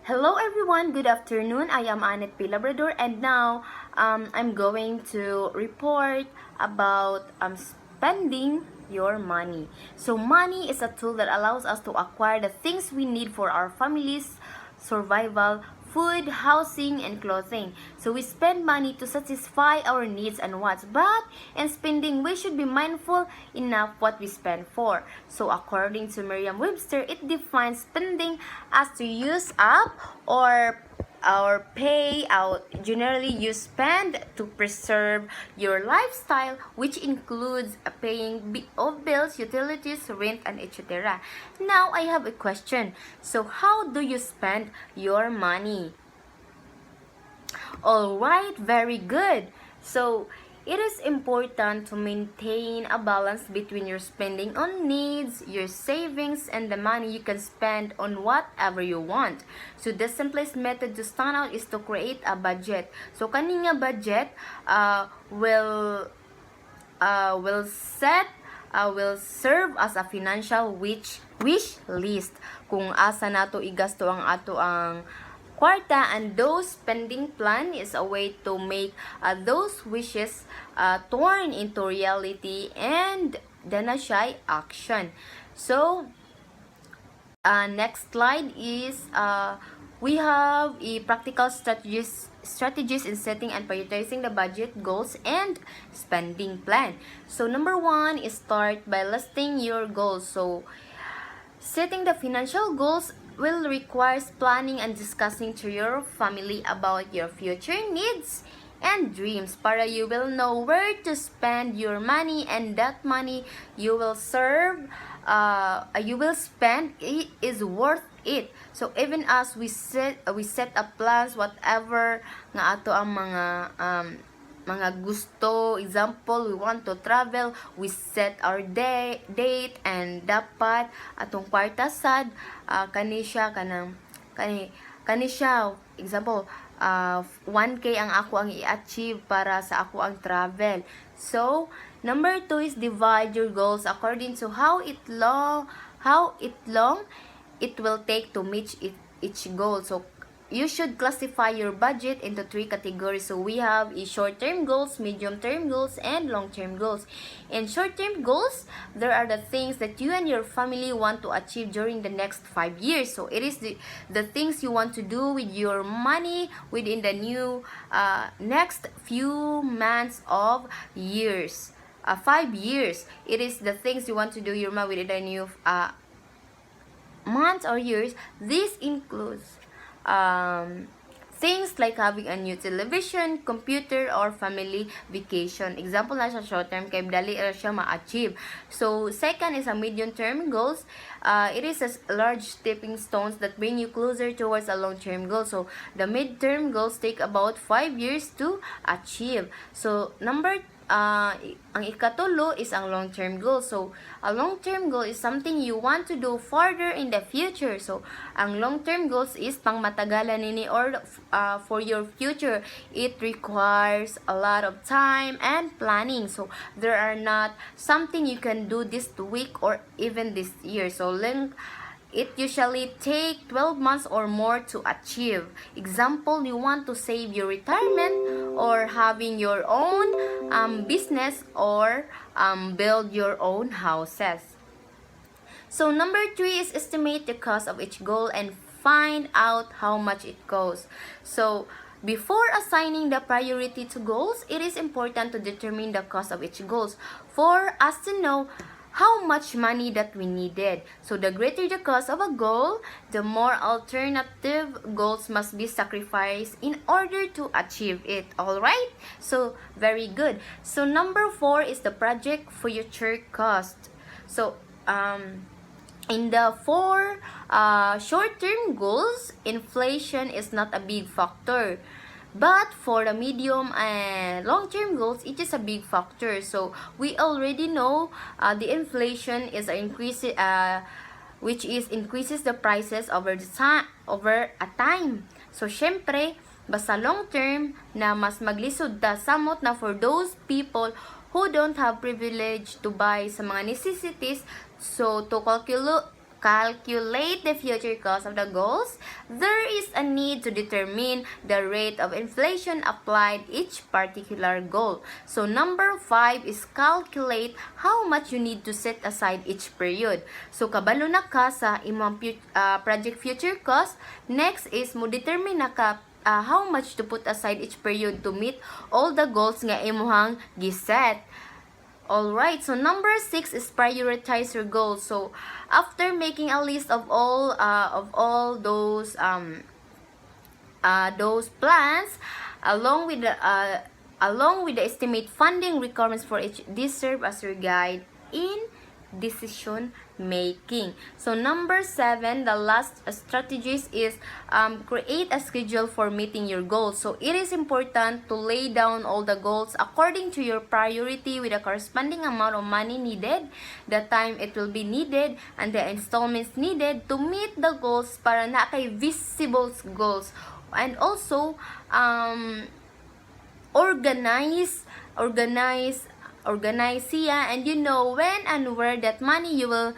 Hello everyone, good afternoon. I am Annette P. Labrador and now I'm going to report about spending your money. So money is a tool that allows us to acquire the things we need for our families, survival, food, housing, and clothing. So we spend money to satisfy our needs and wants. But in spending, we should be mindful enough what we spend for. So according to Merriam-Webster, it defines spending as to use up or pay out. Generally you spend to preserve your lifestyle, which includes paying of bills, utilities, rent, and etc. Now I have a question. So how do you spend your money? Alright, very good. So it is important to maintain a balance between your spending on needs, your savings, and the money you can spend on whatever you want. So the simplest method to stand out is to create a budget. So kani nga budget will serve as a financial wish list kung asa nato igasto ang ato ang kwarta, and those spending plan is a way to make those wishes turn into reality and na siya action. So next slide is we have a practical strategies in setting and prioritizing the budget goals and spending plan. So number 1 is start by listing your goals. So setting the financial goals will require planning and discussing to your family about your future needs and dreams para you will know where to spend your money, and that money you will spend is worth it. So even as we set up plans, whatever nga ato ang mga gusto, example, we want to travel, we set our date, and dapat atong kwarta sad kani siya example 1K ang ako ang i-achieve para sa ako ang travel. So number 2 is divide your goals according to how long it will take to meet each goal. So you should classify your budget into 3 categories. So we have short-term goals, medium-term goals, and long-term goals. In short-term goals, there are the things that you and your family want to achieve during the next 5 years. So it is the things you want to do with your money within the new next few months of years. 5 years. It is the things you want to do your money within the new months or years. This includes things like having a new television, computer, or family vacation. Example na sa short term kay dali ra siya ma-achieve. So second is a medium term goals. It is a large stepping stones that bring you closer towards a long term goal. So the mid-term goals take about 5 years to achieve. So ang ikatulo is ang long-term goal. So, a long-term goal is something you want to do further in the future. So, ang long-term goals is pang matagalan nini or for your future. It requires a lot of time and planning. So, there are not something you can do this week or even this year. So, it usually take 12 months or more to achieve. Example, you want to save your retirement or having your own business or build your own houses. So number 3 is estimate the cost of each goal and find out how much it costs. So before assigning the priority to goals, it is important to determine the cost of each goals for us to know how much money that we needed. So the greater the cost of a goal, the more alternative goals must be sacrificed in order to achieve it. Alright? So very good. So number 4 is the project future cost. So in the 4 short-term goals, inflation is not a big factor. But for the medium and long-term goals, it is a big factor. So we already know the inflation is which increases the prices over a time. So syempre, basta long-term na mas maglisod ta samot na for those people who don't have privilege to buy sa mga necessities. So to calculate the future cost of the goals, there is a need to determine the rate of inflation applied each particular goal. So number 5 is calculate how much you need to set aside each period. So kabalo na ka sa imong project future cost. Next is mo determine na ka how much to put aside each period to meet all the goals nga imuhang giset. Alright, so number 6 is prioritize your goals. So after making a list of all those plans, along with the estimate funding requirements for each, this serve as your guide in decision making. So number 7, the last strategies is create a schedule for meeting your goals. So it is important to lay down all the goals according to your priority with a corresponding amount of money needed, the time it will be needed, and the installments needed to meet the goals para na kay visible goals. And also organize siya, and you know when and where that money you will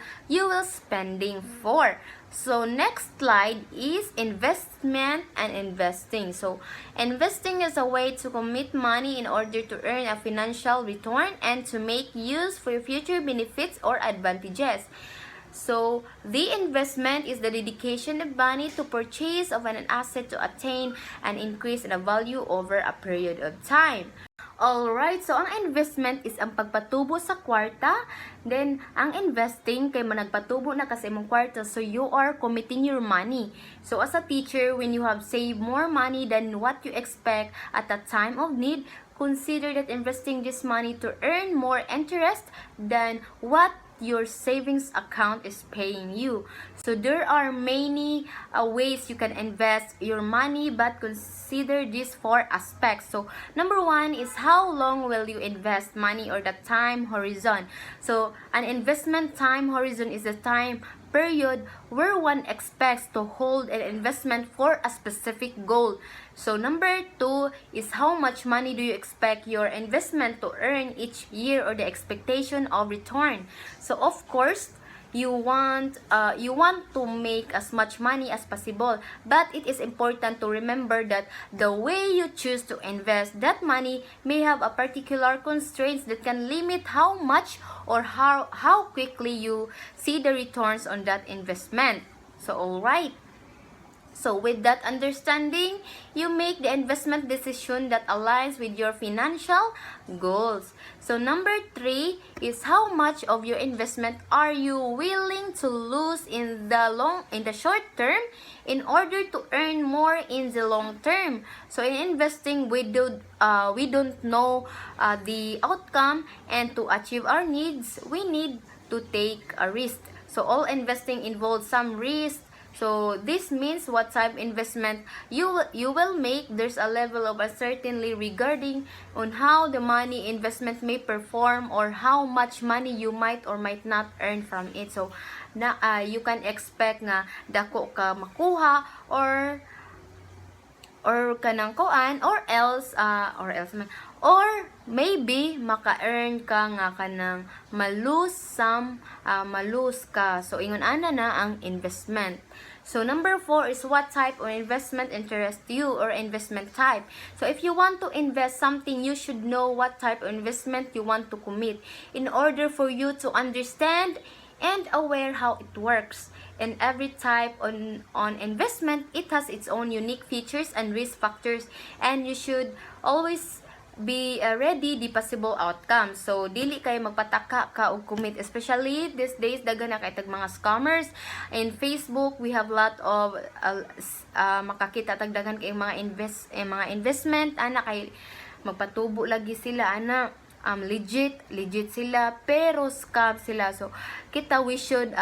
spending for. So next slide is investment and investing. So investing is a way to commit money in order to earn a financial return and to make use for future benefits or advantages. So the investment is the dedication of money to purchase of an asset to attain an increase in the value over a period of time. Alright, so ang investment is ang pagpatubo sa kwarta. Then, ang investing, kay managpatubo na kasi mong kwarta. So, you are committing your money. So, as a teacher, when you have saved more money than what you expect at a time of need, consider that investing this money to earn more interest than what your savings account is paying you. So there are many ways you can invest your money, but consider these 4 aspects. So number 1 is how long will you invest money, or the time horizon. So an investment time horizon is the time period where one expects to hold an investment for a specific goal. So number 2 is how much money do you expect your investment to earn each year, or the expectation of return. So of course, you want to make as much money as possible, but it is important to remember that the way you choose to invest that money may have a particular constraints that can limit how much or how quickly you see the returns on that investment. So alright, so with that understanding, you make the investment decision that aligns with your financial goals. So number 3 is how much of your investment are you willing to lose in the short term in order to earn more in the long term. So in investing, we don't know the outcome, and to achieve our needs, we need to take a risk. So all investing involves some risk. So this means what type of investment you will make, there's a level of uncertainty regarding on how the money investment may perform, or how much money you might or might not earn from it. So you can expect nga dako ka makuha, or kanang kuan, or maybe maka-earn ka nga kanang malose ka. So ingon ana na ang investment. So number 4 is what type of investment interests you, or investment type. So if you want to invest something, you should know what type of investment you want to commit in order for you to understand and aware how it works. And every type on investment, it has its own unique features and risk factors, and you should always be ready the possible outcomes. So dili kay magpataka ka og commit, especially these days daghan na kay tag mga scammers. In Facebook, we have lot of makakita tag daghan kay mga investment ana kay magpatubo lagi sila ana legit sila pero scam sila. So kita, we should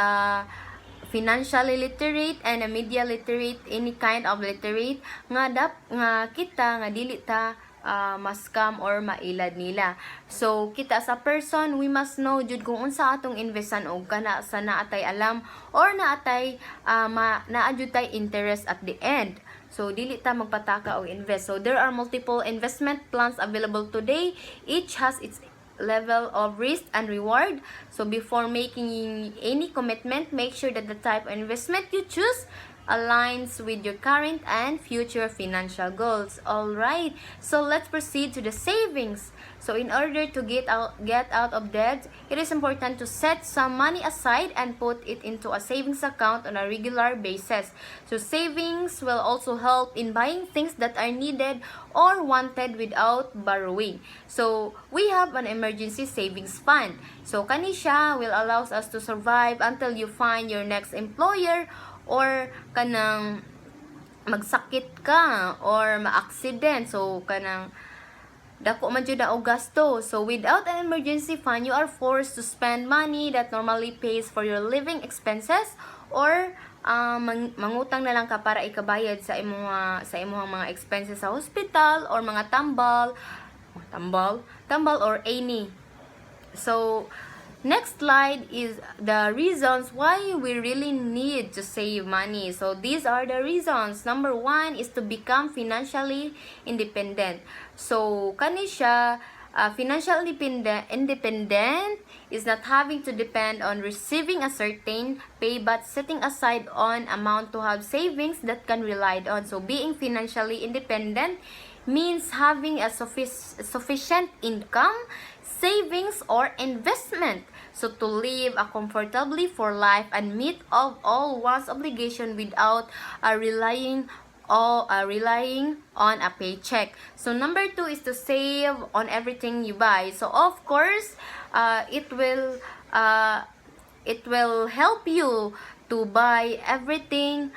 financially literate and media literate, any kind of literate nga kita nga dili ta ma-scam or mailad nila. So kita as a person, we must know jud kung unsa atong investan, og kana sa naatay alam, or naatay naadjud tay interest at the end. So dili ta magpataka og invest. So there are multiple investment plans available today. Each has its level of risk and reward. So before making any commitment, make sure that the type of investment you choose aligns with your current and future financial goals. Alright, so let's proceed to the savings. So in order to get out of debt, it is important to set some money aside and put it into a savings account on a regular basis. So savings will also help in buying things that are needed or wanted without borrowing. So we have an emergency savings fund. So kani siya will allows us to survive until you find your next employer or kanang magsakit ka or ma-accident. So kanang dako man jud na og gasto. So without an emergency fund, you are forced to spend money that normally pays for your living expenses or mangutang na lang ka para ikabayad sa imong mga expenses sa hospital or mga tambal or any. So next slide is the reasons why we really need to save money. So these are the reasons. Number 1 is to become financially independent. So kani siya financial independent is not having to depend on receiving a certain pay but setting aside an amount to have savings that can relied on. So being financially independent means having a sufficient income, savings or investment, so to live comfortably for life and meet of all one's obligation without relying on a paycheck. So number 2 is to save on everything you buy. So of course it will help you to buy everything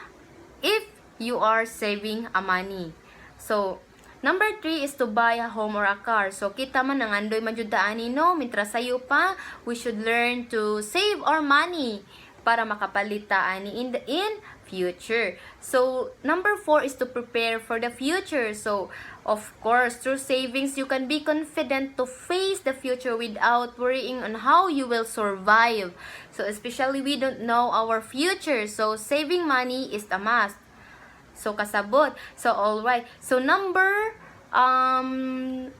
if you are saving money. So number 3 is to buy a home or a car. So kita man nangandoy man jud ani no, mitra sayo pa, we should learn to save our money para makapalita ani in future. So number 4 is to prepare for the future. So of course, through savings you can be confident to face the future without worrying on how you will survive. So especially we don't know our future, so saving money is a must. So kasabot. So alright. So number 5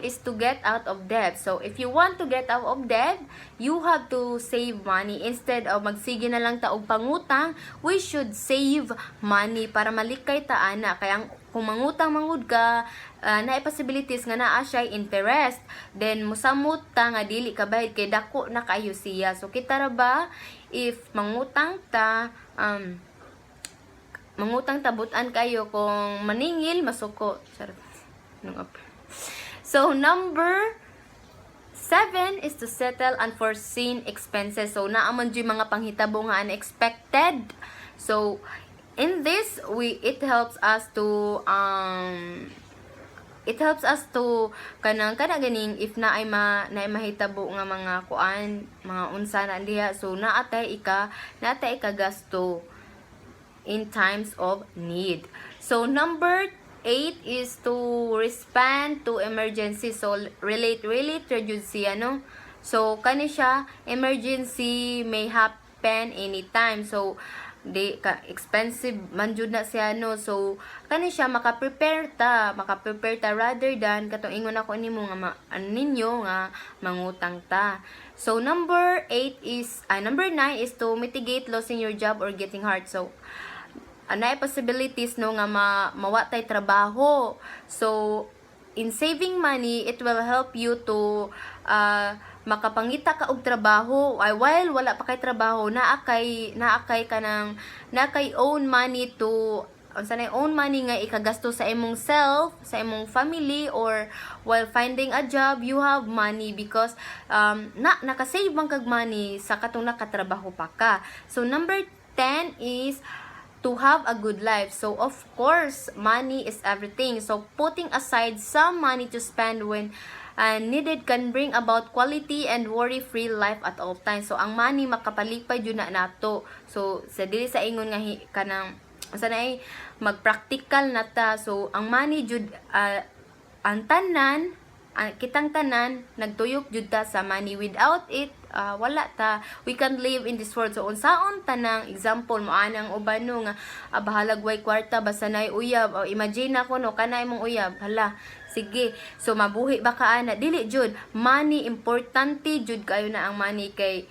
is to get out of debt. So if you want to get out of debt, you have to save money. Instead of magsige na lang ta og pangutang, we should save money para malikay ta ana. Kaya kung mangutang mangud ka, na possibilities nga naa siya interest, then musamot ta nga dili ka bayad kay dako na kayo siya. So kita ra ba if mangutang ta tabutan kayo kung maningil masuko. So number 7 is to settle unforeseen expenses. So naaman jud mga panghitabo nga unexpected. So in this it helps us to kanang ganing if naay mahitabo nga mga kuan, mga unsa na diha, so naatay ika gasto in times of need. So number 8 is to respond to emergency. So relate to jud siya no. So kani siya, emergency may happen anytime. So expensive man jud na siya no. So kani siya maka-prepare ta rather than katong ingon ako nimo nga ninyo nga mangutang ta. So number 9 is to mitigate losing your job or getting hurt. So anay possibilities no nga mawatay trabaho. So in saving money, it will help you to makapangita ka og trabaho while wala pa kay trabaho, naakay own money to own money nga ikagasto sa imong self, sa imong family, or while finding a job you have money because nakasave man kag money sa katong nakatrabaho pa ka. So number 10 is to have a good life. So of course, money is everything. So putting aside some money to spend when needed can bring about quality and worry-free life at all times. So ang money makapalipay jud na nato. So sa dili sa ingon nga kanang sanay magpractical na ta. So ang money jud ang tanan, kitang tanan nagtuyok jud ta sa money. Without it wala ta, we can live in this world. So unsaon tanang example mo anang uban no nga bahalag way kwarta basta nay uyab, o imagine ako no kanay mong uyab, hala Sige. So mabuhi ba ka ana? Dili jud. Money importante jud kayo na ang money kay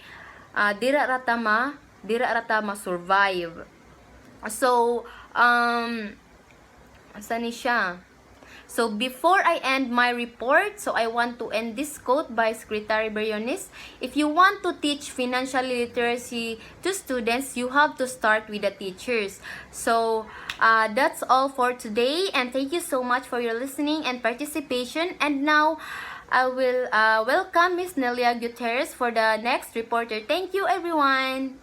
dira rata ma survive. So asa ni siya? So before I end my report, so I want to end this quote by Secretary Briones. If you want to teach financial literacy to students, you have to start with the teachers. So that's all for today, and thank you so much for your listening and participation. And now I will welcome Miss Nelia Gutierrez for the next reporter. Thank you, everyone.